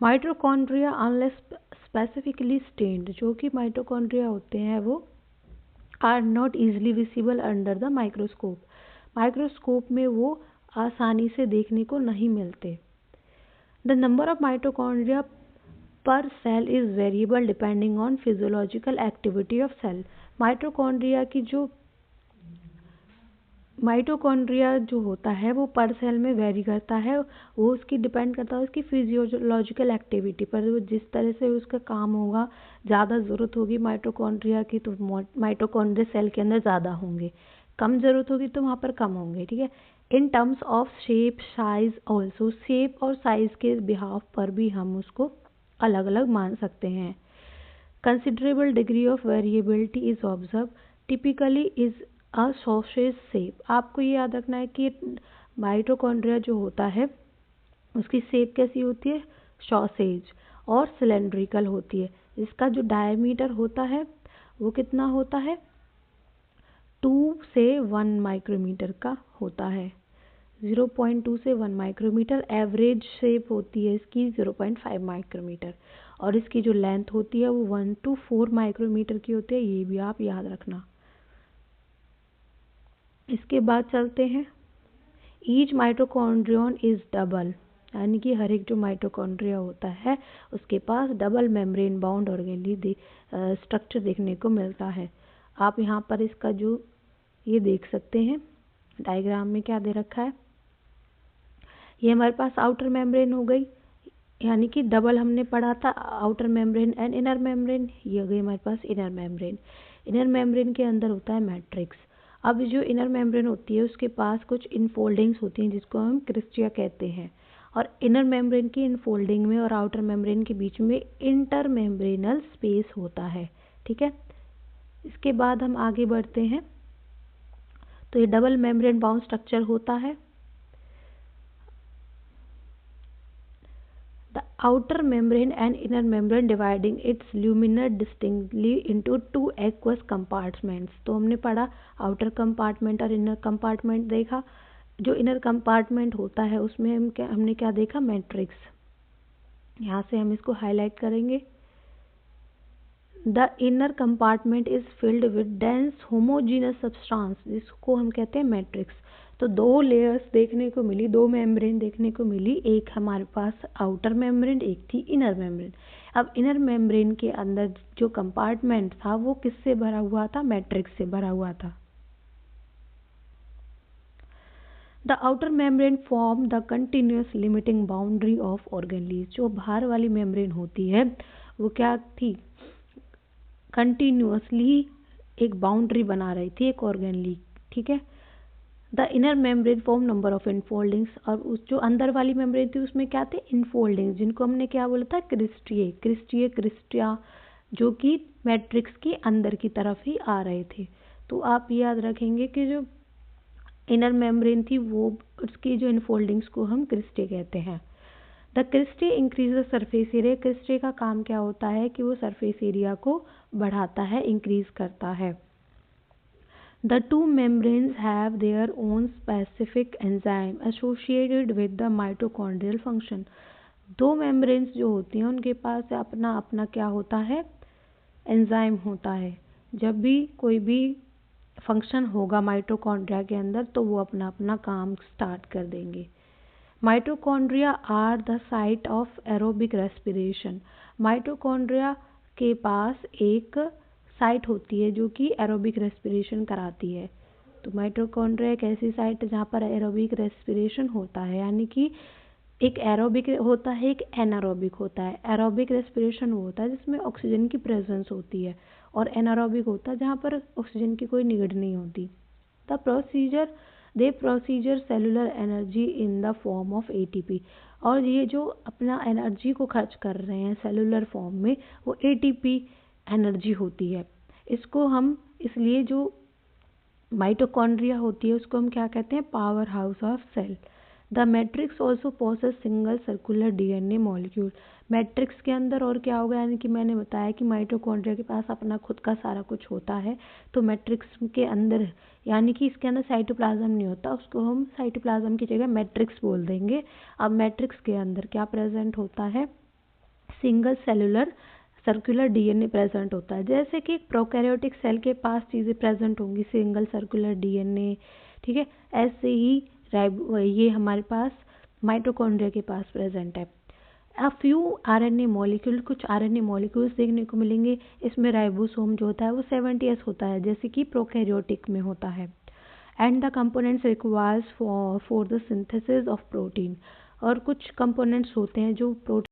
Mitochondria unless specifically stand, जो कि mitochondria होते हैं वो are not easily visible under the microscope, microscope में वो आसानी से देखने को नहीं मिलते। The number of mitochondria per cell is variable depending on physiological activity of cell. Mitochondria जो होता है वो पर सेल में वेरी करता है, वो उसकी डिपेंड करता है उसकी फिजियोलॉजिकल एक्टिविटी पर। जिस तरह से उसका काम होगा, ज़्यादा ज़रूरत होगी माइटोकॉन्ड्रिया की तो माइटोकॉन्ड्रिया सेल के अंदर ज़्यादा होंगे, कम ज़रूरत होगी तो वहाँ पर कम होंगे। ठीक है, in terms of shape size also, shape और साइज के बिहाफ पर भी हम उसको अलग अलग मान सकते हैं। Considerable degree of variability is observe, typically is a sausage shape. आपको ये याद रखना है कि माइटोकॉन्ड्रिया जो होता है उसकी शेप कैसी होती है, सॉसेज, और सिलेंड्रिकल होती है। इसका जो डायमीटर होता है वो कितना होता है, 2 से 1 माइक्रोमीटर का होता है, 0.2 से 1 माइक्रोमीटर। एवरेज शेप होती है इसकी 0.5 माइक्रोमीटर, और इसकी जो लेंथ होती है वो 1 to 4 माइक्रोमीटर की होती है, ये भी आप याद रखना। इसके बाद चलते हैं, ईच माइटोकॉन्ड्रियन इज डबल, यानी कि हर एक जो माइटोकॉन्ड्रिया होता है उसके पास double membrane bound organelle structure देखने को मिलता है। आप यहाँ पर इसका जो ये देख सकते हैं डायग्राम में क्या दे रखा है, ये हमारे पास आउटर मेम्ब्रेन हो गई, यानी कि डबल हमने पढ़ा था, outer membrane and inner membrane, ये हो गई हमारे पास इनर मेम्ब्रेन। इनर मेम्ब्रेन के अंदर होता है मैट्रिक्स। अब जो इनर मेम्ब्रेन होती है उसके पास कुछ इनफोल्डिंग्स होती हैं जिसको हम क्रिस्टिया कहते हैं, और इनर मेम्ब्रेन की इनफोल्डिंग में और आउटर मेम्ब्रेन के बीच में इंटर मेम्ब्रेनल स्पेस होता है। ठीक है, इसके बाद हम आगे बढ़ते हैं, तो ये डबल मेम्ब्रेन बाउंड स्ट्रक्चर होता है। The outer membrane and inner membrane dividing its luminar distinctly into 2 aqueous compartments। तो हमने पढ़ा आउटर कंपार्टमेंट और इनर कंपार्टमेंट देखा। जो इनर कंपार्टमेंट होता है उसमें हमने क्या देखा, मैट्रिक्स। यहाँ से हम इसको हाईलाइट करेंगे। The inner compartment is filled with dense homogeneous substance, जिसको हम कहते हैं मैट्रिक्स। तो 2 लेयर्स देखने को मिली, 2 मेम्ब्रेन देखने को मिली, एक हमारे पास आउटर मेम्ब्रेन, एक थी इनर मेम्ब्रेन। अब इनर मेम्ब्रेन के अंदर जो कंपार्टमेंट था वो किससे भरा हुआ था, मैट्रिक्स से भरा हुआ था। The outer membrane form the continuous limiting boundary of organelles. जो बाहर वाली मेम्ब्रेन होती है वो क्या थी, कंटिन्यूसली एक बाउंड्री बना रही थी एक ऑर्गेनली। ठीक है, the inner membrane form number of infoldings, और उस जो अंदर वाली मेम्ब्रेन थी उसमें क्या थे, इनफोल्डिंग्स, जिनको हमने क्या बोला था, क्रिस्टिया, जो कि मैट्रिक्स के अंदर की तरफ ही आ रहे थे। तो आप याद रखेंगे कि जो इनर मेम्ब्रेन थी वो उसकी जो इनफोल्डिंग्स को हम क्रिस्टे कहते हैं। The cristae increase surface area, cristae का काम क्या होता है कि वो सरफेस एरिया को बढ़ाता है, इंक्रीज करता है। The 2 membranes have their own specific enzyme associated with the mitochondrial function। 2 membranes जो होती हैं उनके पास अपना अपना क्या होता है, एंजाइम होता है। जब भी कोई भी फंक्शन होगा माइटोकॉन्ड्रिया के अंदर तो वो अपना अपना काम स्टार्ट कर देंगे। Mitochondria are the site of aerobic respiration. Mitochondria के पास एक साइट होती है जो कि एरोबिक रेस्पिरेशन कराती है। तो माइटोकॉन्ड्रिया एक ऐसी साइट है जहाँ पर एरोबिक रेस्पिरेशन होता है, यानी कि एक एरोबिक होता है, एक एनारोबिक होता है। एरोबिक रेस्पिरेशन वो होता है जिसमें ऑक्सीजन की प्रेजेंस होती है, और एनारोबिक होता है जहाँ पर ऑक्सीजन की कोई नीड नहीं होती। They procedure cellular energy in the form of ATP, और ये जो अपना एनर्जी को खर्च कर रहे हैं सेलुलर फॉर्म में वो ATP एनर्जी होती है। इसको हम इसलिए जो माइटोकॉन्ड्रिया होती है उसको हम क्या कहते हैं, power house of cell. The matrix also possess single circular DNA molecule. Matrix के अंदर और क्या होगा, यानी कि मैंने बताया कि माइटोकॉन्ड्रिया के पास अपना खुद का सारा कुछ होता है, तो मैट्रिक्स के अंदर यानी कि इसके अंदर साइटोप्लाज्म नहीं होता, उसको हम साइटोप्लाज्म की जगह मैट्रिक्स बोल देंगे। अब मैट्रिक्स के अंदर क्या प्रेजेंट होता है, single cellular circular DNA present होता है। जैसे कि एक प्रोकैरियोटिक सेल के पास चीज़ें प्रेजेंट होंगी, सिंगल सर्कुलर डीएनए, ठीक है, ऐसे ही ये हमारे पास माइटोकॉन्ड्रिया के पास प्रेजेंट है। अ फ्यू आरएनए मॉलिक्यूल, कुछ आरएनए मॉलिक्यूल्स देखने को मिलेंगे। इसमें राइबोसोम जो होता है वो 70s होता है, जैसे कि प्रोकैरियोटिक में होता है। And the components requires for the synthesis of protein, और कुछ कंपोनेंट्स होते हैं जो प्रोटीन